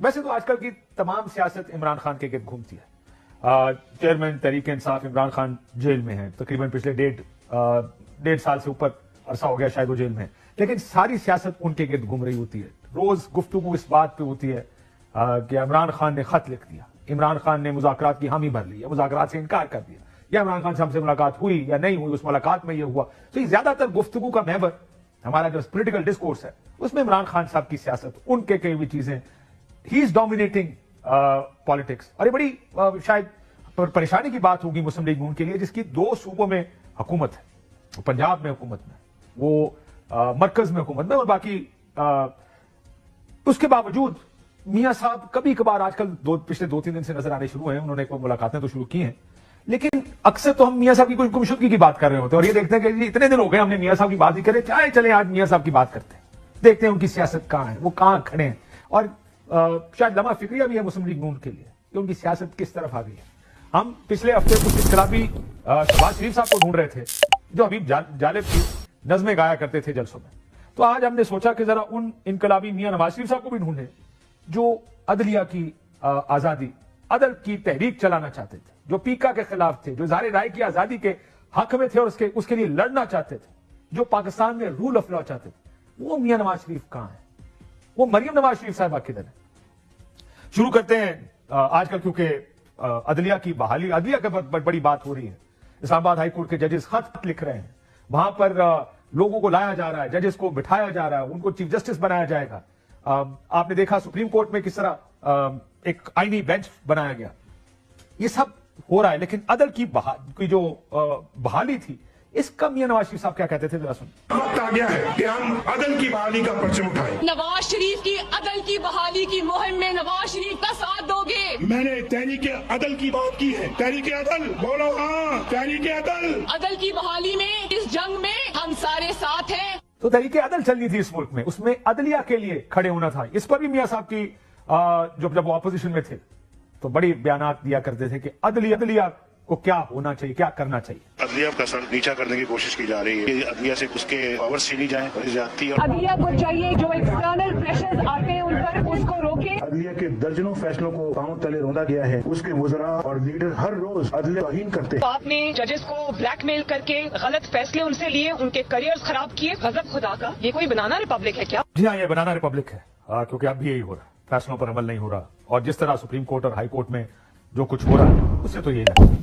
ویسے تو آج کل کی تمام سیاست عمران خان کے گرد گھومتی ہے. چیئرمین تحریک انصاف عمران خان جیل میں ہیں, تقریباً پچھلے ڈیڑھ سال سے اوپر عرصہ ہو گیا شاید وہ جیل میں, لیکن ساری سیاست ان کے گرد گھوم رہی ہوتی ہے. روز گفتگو اس بات پہ ہوتی ہے کہ عمران خان نے خط لکھ دیا, عمران خان نے مذاکرات کی حامی بھر لی, یا مذاکرات سے انکار کر دیا, یا عمران خان سے ہم سے ملاقات ہوئی یا نہیں ہوئی, اس ملاقات میں یہ ہوا. تو یہ زیادہ تر گفتگو کا محور ہمارا جو پولیٹیکل ڈسکورس ہے اس میں عمران خان صاحب کی سیاست, ان کے کئی بھی چیزیں, ہی از ڈومینیٹنگ پالیٹکس. اور یہ بڑی شاید پریشانی کی بات ہوگی مسلم لیگ نون کے لیے, جس کی 2 صوبوں میں حکومت ہے, پنجاب میں حکومت میں, وہ مرکز میں حکومت میں, اور باقی اس کے باوجود میاں صاحب کبھی کبھار آج کل پچھلے 2-3 دن سے نظر آنے شروع ہیں, انہوں نے کوئی ملاقاتیں تو شروع کی ہیں, لیکن اکثر تو ہم میاں صاحب کی کوئی گمشدگی کی بات کر رہے ہوتے ہیں, اور یہ دیکھتے ہیں کہ اتنے دن ہو گئے ہم نے میاں صاحب کی بات نہیں کرے, چلیں آج میاں صاحب کی بات کرتے ہیں, دیکھتے ہیں ان کی سیاست کہاں ہے, وہ کہاں کھڑے ہیں. اور شاید لمحہ فکریہ بھی ہے مسلم لیگ نون کے لیے کہ ان کی سیاست کس طرف آ گئی ہے. ہم پچھلے ہفتے کچھ انقلابی شہباز شریف صاحب کو ڈھونڈ رہے تھے جو حبیب جالب کی نظمیں گایا کرتے تھے جلسوں میں, تو آج ہم نے سوچا کہ ذرا ان انقلابی میاں نواز شریف صاحب کو بھی ڈھونڈیں جو عدلیہ کی آزادی, عدل کی تحریک چلانا چاہتے تھے, جو پیکا کے خلاف تھے, جو اظہار رائے کی آزادی کے حق میں تھے اور اس کے لیے لڑنا چاہتے تھے, جو پاکستان میں رول آف لا چاہتے تھے. وہ میاں نواز شریف کہاں ہیں, وہ مریم نواز شریف صاحبہ کدھر ہیں. شروع کرتے ہیں آج کل, کیونکہ عدلیہ کی بحالی, عدلیہ کا بڑی بات ہو رہی ہے. اسلام آباد ہائی کورٹ کے ججز خط لکھ رہے ہیں, وہاں پر لوگوں کو لایا جا رہا ہے, ججز کو بٹھایا جا رہا ہے, ان کو چیف جسٹس بنایا جائے گا. آپ نے دیکھا سپریم کورٹ میں کس طرح ایک آئینی بینچ بنایا گیا. یہ سب ہو رہا ہے, لیکن عدل کی جو بحالی تھی, اس کا میاں نواز شریف صاحب کیا کہتے تھے, ذرا سنیں. وقت آ گیا ہے کہ ہم عدل کی بحالی کا پرچم اٹھائیں. نواز شریف کی عدل کی بحالی کی مہم میں نواز شریف کا ساتھ دو گے؟ میں نے تحریک عدل کی بات کی ہے. تحریک عدل بولو, ہاں تحریک عدل. عدل کی بحالی میں اس جنگ میں ہم سارے ساتھ ہیں. تو تحریک عدل چلنی تھی اس ملک میں, اس میں عدلیہ کے لیے کھڑے ہونا تھا. اس پر بھی میاں صاحب کی جب وہ اپوزیشن میں تھے تو بڑی بیانات دیا کرتے تھے کہ عدلیہ کو کیا ہونا چاہیے, کیا کرنا چاہیے. عدلیہ کا سر نیچا کرنے کی کوشش کی جا رہی ہے کہ عدلیہ سے اس کے پاورز چھینی جائیں اور زیادتی. عدلیہ کو چاہیے جو ایکسٹرنل پریشرز آتے ہیں ان پر اس کو روکے. عدلیہ کے درجنوں فیصلوں کو پاؤں تلے روندا گیا ہے. اس کے وزراء اور لیڈر ہر روز عدلیہ توہین کرتے ہیں. آپ نے ججز کو بلیک میل کر کے غلط فیصلے ان سے لیے, ان کے کریئرز خراب کیے. غضب خدا کا, یہ کوئی بنانا ریپبلک ہے کیا؟ جی ہاں, یہ بنانا ریپبلک ہے, کیونکہ اب بھی یہی ہو رہا ہے, فیصلوں پر عمل نہیں ہو رہا, اور جس طرح سپریم کورٹ اور ہائی کورٹ میں جو کچھ ہو رہا ہے اس سے تو یہی لگتا ہے.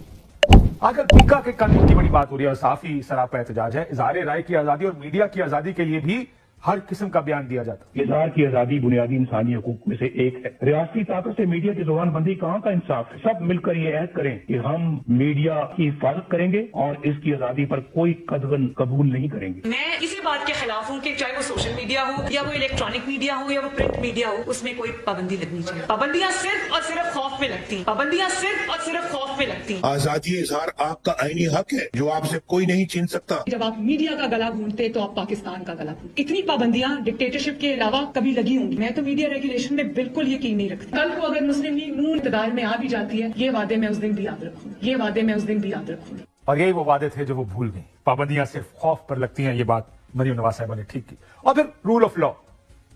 اگر پیکا کے قانون کی بڑی بات ہو رہی ہے اور صحافی سراپا احتجاج ہے, اظہار رائے کی آزادی اور میڈیا کی آزادی کے لیے بھی ہر قسم کا بیان دیا جاتا ہے. اظہار کی آزادی بنیادی انسانی حقوق میں سے ایک ہے. ریاستی طاقت سے میڈیا کی زبان بندی کہاں کا انصاف ہے؟ سب مل کر یہ عہد کریں کہ ہم میڈیا کی حفاظت کریں گے اور اس کی آزادی پر کوئی قدغن قبول نہیں کریں گے. میں اسی بات کے خلاف ہوں کہ چاہے وہ سوشل میڈیا ہو یا وہ الیکٹرانک میڈیا ہو یا وہ پرنٹ میڈیا ہو, اس میں کوئی پابندی لگنی چاہیے. پابندیاں صرف اور صرف خوف میں لگتی ہیں, پابندیاں صرف اور صرف خوف میں لگتی ہیں. آزادی اظہار آپ کا آئینی حق ہے جو آپ سے کوئی نہیں چھین سکتا. جب آپ میڈیا کا گلا گھونٹتے تو آپ پاکستان کا گلا گھونٹتے. اتنی پابندیاں ڈکٹیٹرشپ کے علاوہ کبھی لگی ہوں گی؟ میں تو میڈیا ریگولیشن میں بالکل یقین نہیں رکھتی. کل کو اگر مسلم لیگ نون اقتدار میں آ بھی جاتی ہے, یہ وعدے میں اس دن بھی یاد رکھوں گی, یہ وعدے میں اس دن بھی یاد رکھوں گی. اور یہی وہ وعدے تھے جو وہ بھول گئی. پابندیاں صرف خوف پر لگتی ہیں, یہ بات مریم نواز صاحبہ نے ٹھیک کی. اور پھر رول آف لا,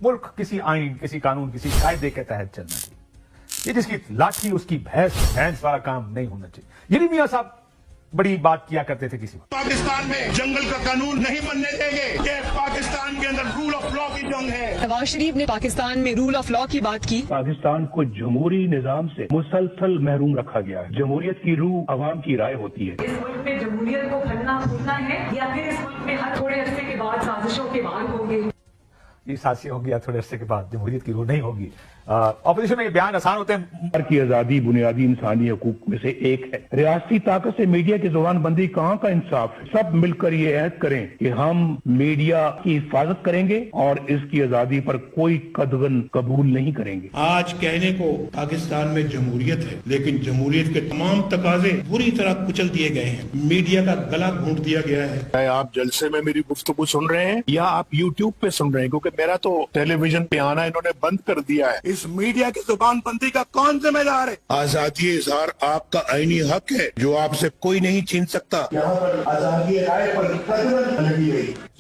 ملک کسی آئین, کسی قانون, کسی قاعدے کے تحت چلنا چاہیے. یہ جس کی لاٹھی اس کی بھینس والا کام نہیں ہونا چاہیے. یہ بھی میاں صاحب بڑی بات کیا کرتے تھے کسی وقت. پاکستان میں جنگل کا قانون نہیں بننے دیں گے. یہ پاکستان کے اندر رول آف لا کی جنگ ہے. نواز شریف نے پاکستان میں رول آف لا کی بات کی. پاکستان کو جمہوری نظام سے مسلسل محروم رکھا گیا ہے. جمہوریت کی روح عوام کی رائے ہوتی ہے. اس ملک میں جمہوریت کو پھلنا پھولنا ہے یا پھر اس ملک میں ہر تھوڑے عرصے کے بعد سازشوں کے بعد ہوں گے. یہ سازشیں ہوں گی, تھوڑے عرصے کے بعد جمہوریت کی روح نہیں ہوگی. اپوزیشن میں یہ بیان آسان ہوتے ہیں. اظہار کی آزادی بنیادی انسانی حقوق میں سے ایک ہے. ریاستی طاقت سے میڈیا کی زبان بندی کہاں کا انصاف ہے؟ سب مل کر یہ عہد کریں کہ ہم میڈیا کی حفاظت کریں گے اور اس کی آزادی پر کوئی قدغن قبول نہیں کریں گے. آج کہنے کو پاکستان میں جمہوریت ہے, لیکن جمہوریت کے تمام تقاضے بری طرح کچل دیے گئے ہیں. میڈیا کا گلا گھونٹ دیا گیا ہے. آپ جلسے میں میری گفتگو سن رہے ہیں یا آپ یوٹیوب پہ سن رہے ہیں, کیونکہ میرا تو ٹیلی ویژن پہ آنا انہوں نے بند کر دیا ہے. اس میڈیا کی زبان بندی کا کون ذمہ دار ہے؟ آزادی اظہار آپ کا آئینی حق ہے جو آپ سے کوئی نہیں چھین سکتا. یہاں پر آزادی رائے پر قدغن لگی گئی.